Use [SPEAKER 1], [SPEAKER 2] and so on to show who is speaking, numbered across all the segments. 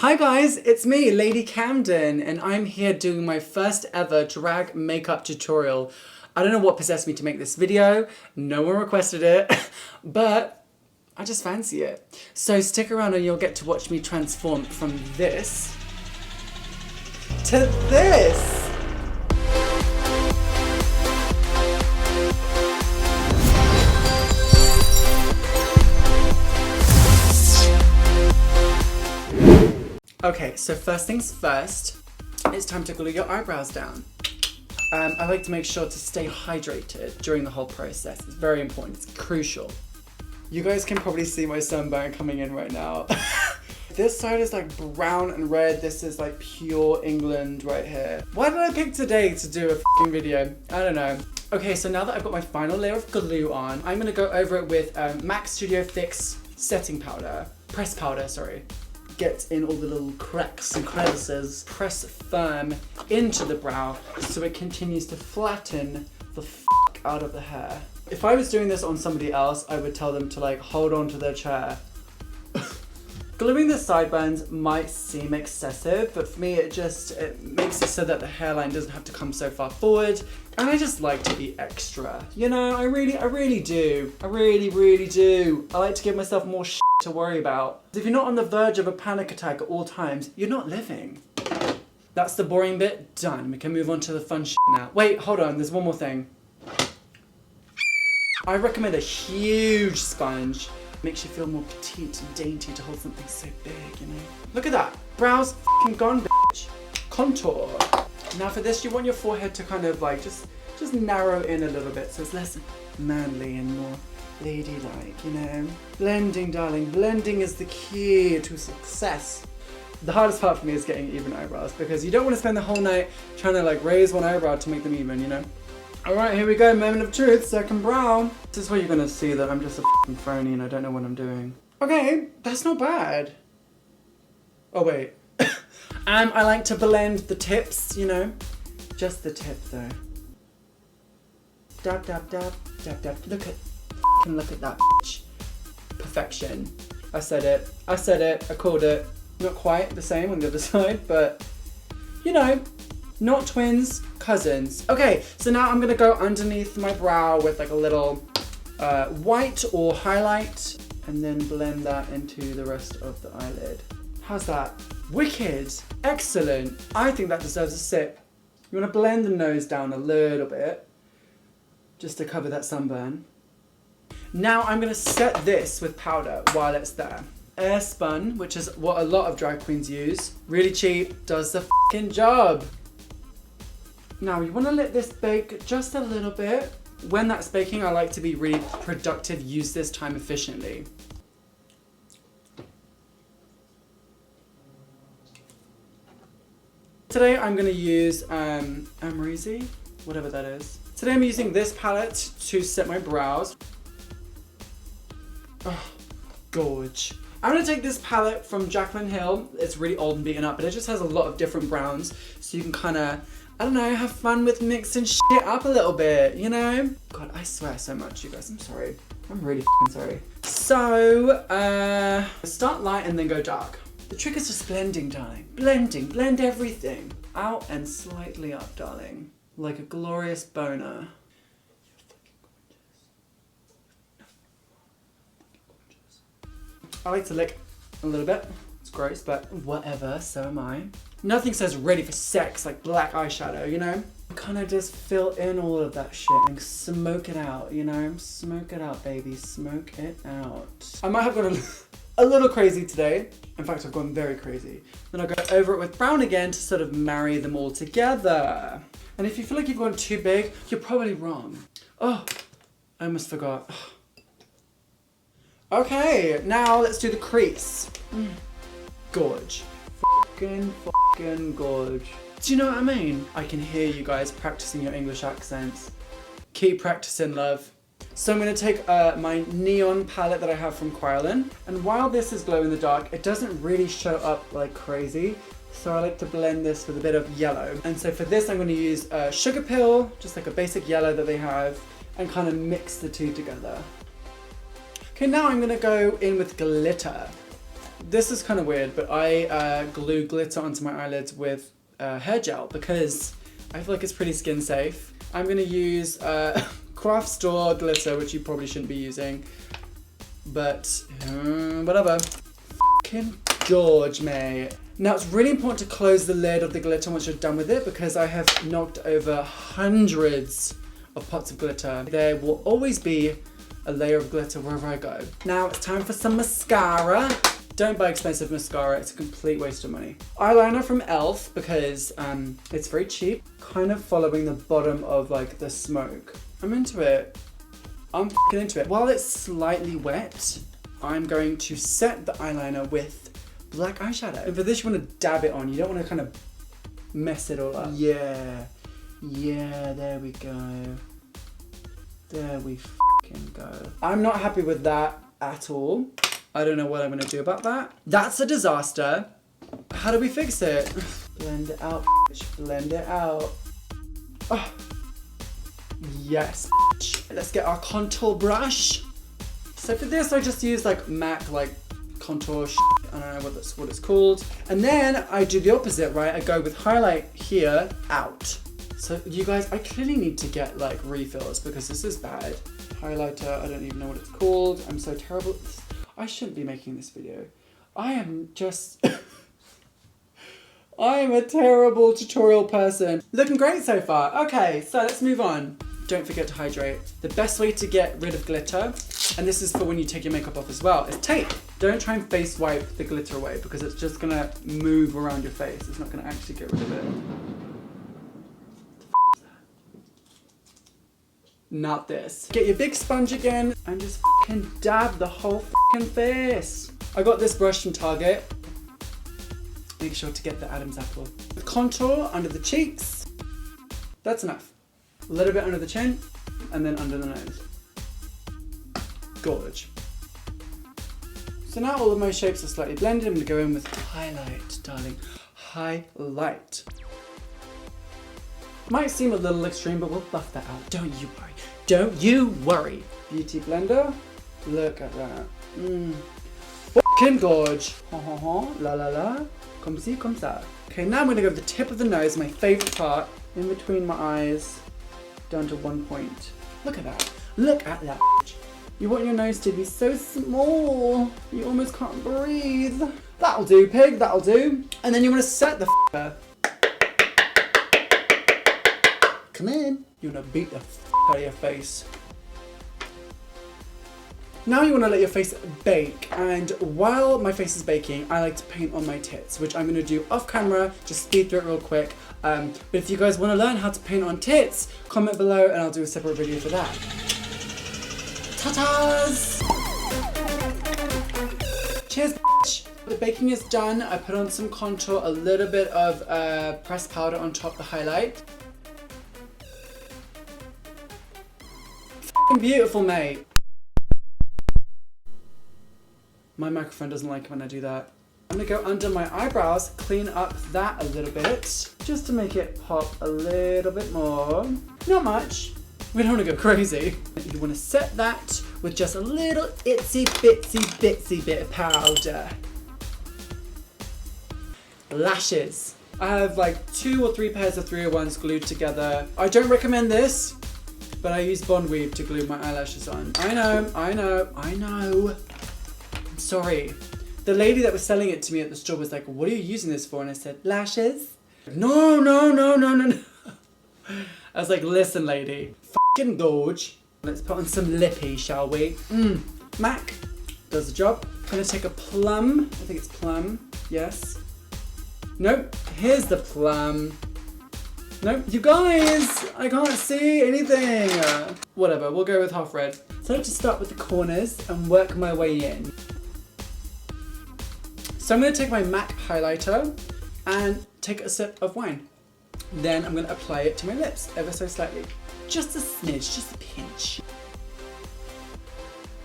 [SPEAKER 1] Hi guys, it's me, Lady Camden, and I'm here doing my first ever drag makeup tutorial. I don't know what possessed me to make this video, no one requested it, but I just fancy it. So stick around and you'll get to watch me transform from this to this. Okay, so first things first, it's time to glue your eyebrows down. I like to make sure to stay hydrated during the whole process. It's very important, it's crucial. You guys can probably see my sunburn coming in right now. This side is like brown and red, this is like pure England right here. Why did I pick today to do a f***ing video? I don't know. Okay, so now that I've got my final layer of glue on, I'm gonna go over it with MAC Studio Fix setting powder. Press powder, sorry. Get in all the little cracks and crevices, press firm into the brow so it continues to flatten the f*** out of the hair. If I was doing this on somebody else, I would tell them to like hold on to their chair. Gluing the sideburns might seem excessive, but for me it makes it so that the hairline doesn't have to come so far forward. And I just like to be extra. You know, I really do. I really do. I like to give myself more shit to worry about. If you're not on the verge of a panic attack at all times, you're not living. That's the boring bit, done. We can move on to the fun shit now. Wait, hold on, there's one more thing. I recommend a huge sponge. Makes you feel more petite and dainty to hold something so big, you know? Look at that, brows f***ing gone, bitch. Contour. Now for this, you want your forehead to kind of like, just narrow in a little bit so it's less manly and more ladylike, you know? Blending, darling, blending is the key to success. The hardest part for me is getting even eyebrows because you don't want to spend the whole night trying to like raise one eyebrow to make them even, you know? Alright, here we go, moment of truth, second brow. This is where you're gonna see that I'm just a f***ing phony and I don't know what I'm doing. Okay, that's not bad. Oh wait. I like to blend the tips, you know? Just the tip though. Dab, dab, dab, dab, dab. Look at that bitch. Perfection. I said it, I called it. Not quite the same on the other side, but you know, not twins, cousins. Okay, so now I'm gonna go underneath my brow with like a little white or highlight and then blend that into the rest of the eyelid. How's that? Wicked, excellent. I think that deserves a sip. You wanna blend the nose down a little bit just to cover that sunburn. Now I'm gonna set this with powder while it's there. Air spun, which is what a lot of drag queens use. Really cheap, does the f***ing job. Now you want to let this bake just a little bit. When that's baking, I like to be really productive, use this time efficiently. Today I'm going to use Amrezy, whatever that is. Today I'm using this palette to set my brows. Oh, gorge. I'm going to take this palette from Jaclyn Hill. It's really old and beaten up, but it just has a lot of different browns, so you can kind of, I don't know, have fun with mixing shit up a little bit, you know? God, I swear so much, you guys. I'm sorry. I'm really f***ing sorry. So, start light and then go dark. The trick is just blending, darling. Blending. Blend everything. Out and slightly up, darling. Like a glorious boner. I like to lick a little bit. It's gross, but whatever, so am I. Nothing says ready for sex like black eyeshadow, you know? Kind of just fill in all of that shit and smoke it out, you know? Smoke it out, baby. Smoke it out. I might have gone a little crazy today. In fact, I've gone very crazy. Then I'll go over it with brown again to sort of marry them all together. And if you feel like you've gone too big, you're probably wrong. Oh, I almost forgot. Okay, now let's do the crease. Gorge. Fucking gorge. Do you know what I mean? I can hear you guys practicing your English accents. Keep practicing, love. So I'm gonna take my neon palette that I have from Querlin. And while this is glow in the dark, it doesn't really show up like crazy. So I like to blend this with a bit of yellow. And so for this, I'm gonna use Sugar Pill, just like a basic yellow that they have, and kind of mix the two together. Okay, now I'm gonna go in with glitter. This is kind of weird, but I glue glitter onto my eyelids with hair gel because I feel like it's pretty skin safe. I'm gonna use craft store glitter, which you probably shouldn't be using, but whatever. F***ing George, mate. Now it's really important to close the lid of the glitter once you're done with it because I have knocked over hundreds of pots of glitter. There will always be a layer of glitter wherever I go. Now it's time for some mascara. Don't buy expensive mascara, it's a complete waste of money. Eyeliner from e.l.f. because it's very cheap. Kind of following the bottom of like the smoke. I'm into it. I'm f***ing into it. While it's slightly wet, I'm going to set the eyeliner with black eyeshadow. And for this you want to dab it on, you don't want to kind of mess it all up. Yeah, there we go. There we f***ing go. I'm not happy with that at all. I don't know what I'm gonna do about that. That's a disaster. How do we fix it? Blend it out, bitch. Blend it out. Oh. Yes, bitch. Let's get our contour brush. So for this, I just use like MAC like contour shit. I don't know what it's called. And then I do the opposite, right? I go with highlight here, out. So you guys, I clearly need to get like refills because this is bad. Highlighter, I don't even know what it's called. I'm so terrible at this. I shouldn't be making this video. I am just... I am a terrible tutorial person. Looking great so far. Okay, so let's move on. Don't forget to hydrate. The best way to get rid of glitter, and this is for when you take your makeup off as well, is tape. Don't try and face wipe the glitter away because it's just gonna move around your face. It's not gonna actually get rid of it. Not this. Get your big sponge again and just f***ing dab the whole f***ing face. I got this brush from Target. Make sure to get the Adam's apple. Contour under the cheeks. That's enough. A little bit under the chin and then under the nose. Gorge. So now all of my shapes are slightly blended. I'm gonna go in with highlight, darling. Highlight. Might seem a little extreme, but we'll buff that out. Don't you worry. Don't you worry. Beauty blender. Look at that. F***ing gorge. Ha ha ha. La la la. Comme ci, comme ça. Okay, now I'm gonna go with the tip of the nose, my favorite part, in between my eyes, down to 1 point. Look at that. Look at that. You want your nose to be so small, you almost can't breathe. That'll do, pig. That'll do. And then you want to set the Come in. You want to beat the out of your face. Now you want to let your face bake, and while my face is baking, I like to paint on my tits, which I'm going to do off camera, just speed through it real quick. But if you guys want to learn how to paint on tits, comment below and I'll do a separate video for that. Ta-tas! Cheers, bitch! The baking is done. I put on some contour, a little bit of pressed powder on top to highlight. F***ing beautiful, mate. My microphone doesn't like it when I do that. I'm gonna go under my eyebrows, clean up that a little bit, just to make it pop a little bit more. Not much. We don't wanna go crazy. You wanna set that with just a little itsy bitsy bit of powder. Lashes. I have like 2 or 3 pairs of 301s glued together. I don't recommend this, but I use Bond Weave to glue my eyelashes on. I know. I'm sorry. The lady that was selling it to me at the store was like, what are you using this for? And I said, lashes. No. I was like, listen lady, f***ing gorge. Let's put on some lippy, shall we? MAC does the job. I'm gonna take a plum. I think it's plum, yes. Nope, here's the plum. Nope, you guys, I can't see anything. Whatever, we'll go with half red. So I like to start with the corners and work my way in. So I'm gonna take my MAC highlighter and take a sip of wine. Then I'm gonna apply it to my lips ever so slightly. Just a smidge, just a pinch.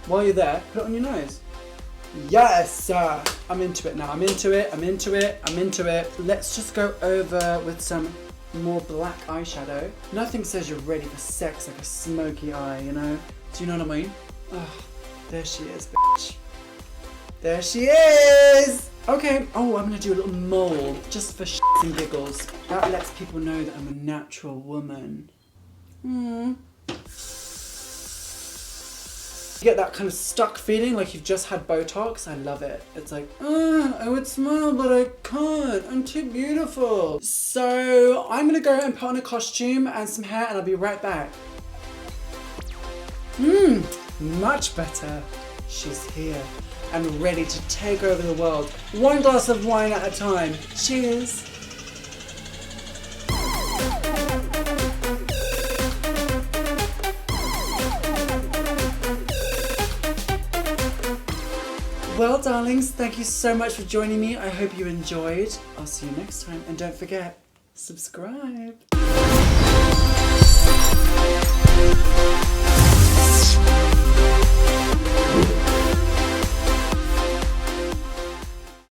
[SPEAKER 1] While you're there, put it on your nose. Yes! I'm into it now. I'm into it. Let's just go over with some more black eyeshadow. Nothing says you're ready for sex like a smoky eye, you know? Do you know what I mean? Oh, there she is, bitch. There she is! Okay, oh, I'm gonna do a little mole just for shits and giggles. That lets people know that I'm a natural woman. You get that kind of stuck feeling like you've just had Botox. I love it. It's like, I would smile, but I can't. I'm too beautiful. So I'm gonna go and put on a costume and some hair and I'll be right back. Much better. She's here and ready to take over the world. One glass of wine at a time. Cheers. Well, darlings, thank you so much for joining me. I hope you enjoyed. I'll see you next time. And don't forget, subscribe.